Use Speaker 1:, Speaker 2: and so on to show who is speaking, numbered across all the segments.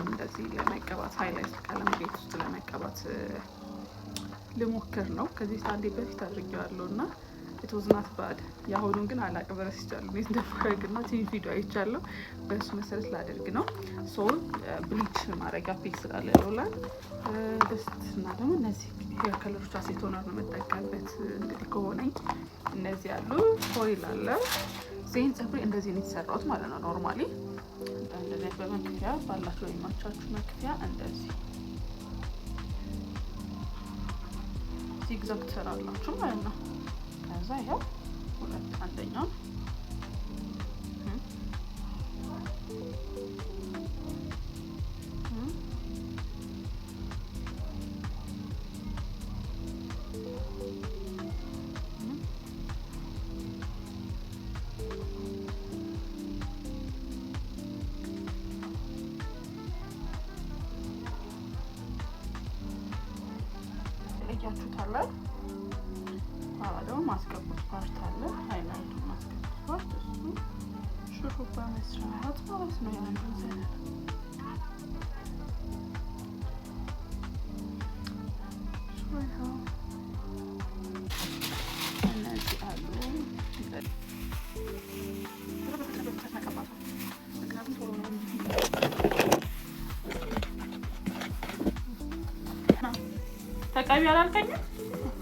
Speaker 1: ቀለም እንደዚህ ለመቀባት ሃይላይት ቀለም ቤት ውስጥ ለመቀባት ልሞክር ነው። ከዚህ አንዴ በፊት አድርጌዋለሁ እና it was not bad። ያሁኑን ግን አላቅም ረስቻለሁ እንዴት እንደማደርግና ቲቪ ቪዲዮ አይቻለሁ። በሱ መሰረት ላደርግ ነው። ሶ ብሊች ማድረጊያ ፔንስል አለ ይላል ደስት እና ደግሞ እነዚህ ሄር ከለሮች አሴቶነር ነው የምጠቀምበት እንግዲህ ከሆነኝ እነዚህ ያሉ ፎይል አለ ዜን ፀጉሬ እንደዚህ ነው የተሰራሁት ማለት ነው። ኖርማሊ እንደዚህ በመክፈያ ባላችሁ ወይማቻችሁ መክፈያ እንደዚህ ዚግዛግ ትሰራላችሁ ማለት ነው። ከዛ ይሄው ሁለት አንደኛው ያችሁታል አሁን ማስቀቡት ፓርት አለ ሃይላይት ማስቀቡት ፓርት እሱ ሹሩባ መስራት ማለት ነው። ያንን ዘና ተቀቢ አላልከኝም?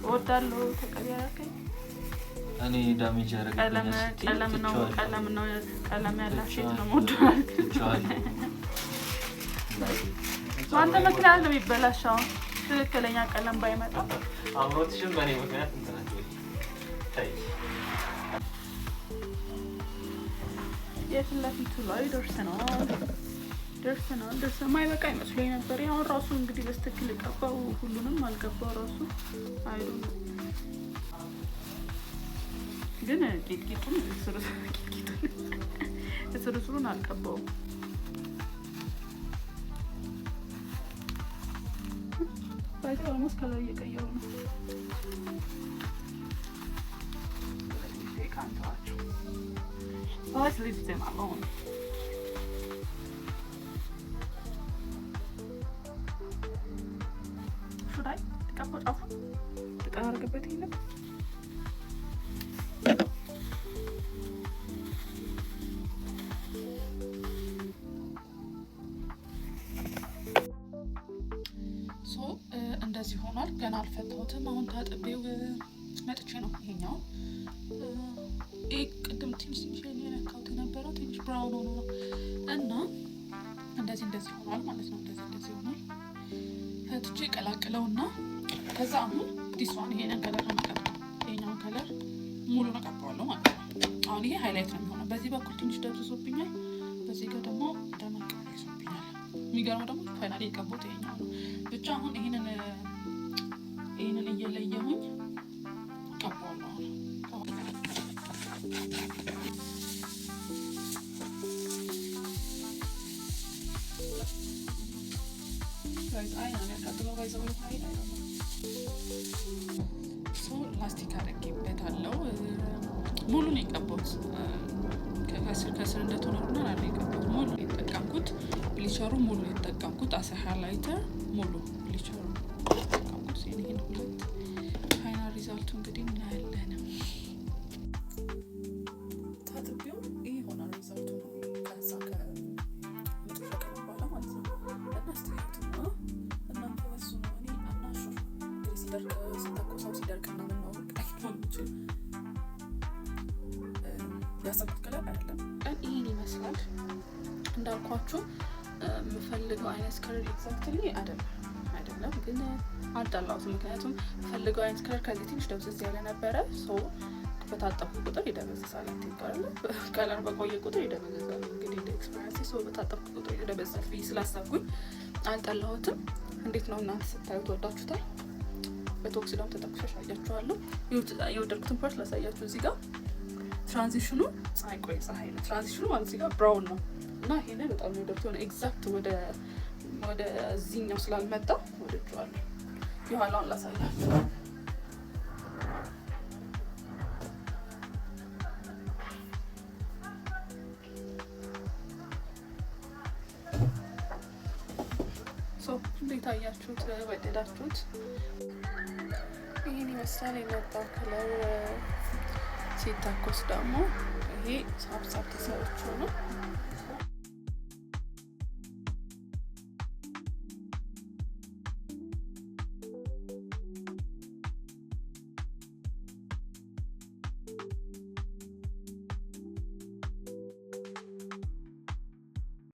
Speaker 1: ወዳለው ተቀቢ አላልከኝም?
Speaker 2: እኔ ዳሜጅ ያደረገኝ
Speaker 1: ቀለም ያላት ሴት ነው ሞዷል። አንተ ምክንያት ነው የሚበላሸው። ትክክለኛ ቀለም ባይመጣ
Speaker 2: አምሮትሽም በእኔ ምክንያት እንትናት ወይ ታይ
Speaker 1: የፊት ለፊቱ ላይ ደርሰናል። ማይበቃ ይመስለኝ ነበር። ያው ራሱ እንግዲህ በስትክክል ቀባው ሁሉንም አልቀባው ራሱ አይዶን ግን ቂጥቂጡን ስሩን አልቀባውም። ባይቶ አልሞስ ከላይ እየቀየሩ ነው። let's leave them alone. should I ቀባው ጫፉ ተጠራርገበት ይሄን እንደዚህ ሆኗል። ገና አልፈታሁትም። አሁን ታጥቤው መጥቼ ነው ይሄኛው ቅድም ትንሽ የነካሁት የነበረው ትንሽ ብራውን ሆኖ ነው እና እንደዚህ ሆኗል ማለት ነው። እንደዚህ ሆኗል። ፈትቼ ቀላቅለውና ከዛ አሁን ዲስዋን ይሄንን ከለር ነው የምቀባው። ይሄኛውን ከለር ሙሉ ነው ቀባዋለሁ ማለት ነው። አሁን ይሄ ሃይላይት ነው የሚሆነው። በዚህ በኩል ትንሽ ደብዝዞብኛል፣ በዚህ ጋር ደግሞ ደመቅ ብሎብኛል። የሚገርመው ደግሞ ፋይናሊ የቀባሁት ይሄኛው ነው። ብቻ አሁን ይሄንን እየለየሁኝ ቀባዋለሁ። ላስቲክ አድርጌበታለሁ። ሙሉ ነው የቀባሁት። ከስር እንደተሆነና አለ የቀባሁት ሙሉ የተጠቀምኩት ብሊቸሩ ሙሉ የተጠቀምኩት አሰ ሃይላይተር ሙሉ ብሊቸሩ የተጠቀምኩት ይሄን ሁለት ፋይናል ሪዛልቱ እንግዲህ እናያለን። ታጥቢው ይሄ ሆናል ሪዛልቱ ነው። ከዛ ከመጥፎ ከበኋላ ማለት ነው እና አስተያየቱ ነው እናንተ ወሱ ነው። እኔ አናሹ እንግዲህ ሲደርቅ ሲደርቅና ምናምን አይሆንም ያሰብኩት ከለር አይደለም። ይሄን ይመስላል እንዳልኳችሁ የምፈልገው አይነት ከለር ኤግዛክትሊ አይደለም ግን አልጠላሁትም። ምክንያቱም የምፈልገው አይነት ከለር ከዚህ ትንሽ ደብዘዝ ያለ ነበረ። በታጠፉ ቁጥር ይደበዝዛል። አትይቃለ ከለር በቆየ ቁጥር ይደበዝዛል። እንግዲህ እንደ ኤክስፒሪየንስ በታጠፉ ቁጥር ይደበዝዛል ብዬ ስላሰብኩኝ አልጠላሁትም። እንዴት ነው እናንተ ስታዩት ወዳችሁታል? በቶክስ ደግሞ ተጠቅሻሽ አያችኋለሁ። የወደድኩትን ፓርት ላሳያችሁ። እዚህ ጋር ትራንዚሽኑ ፀሐይ ነው። ትራንዚሽኑ ማለት እዚህ ጋር ብራውን ነው እና ይሄን በጣም ነው የወደድኩት። ሆነ ኤግዛክት ወደ እዚህኛው ስላልመጣ ወደድኩዋለሁ። የኋላውን ላሳያችሁ። እንዴት አያችሁት? ወደዳችሁት? ይሄን ይመስላል የመጣው ከለር። ሲታኮስ ደግሞ ይሄ ሳብሳብ ተሰርቾ ነው።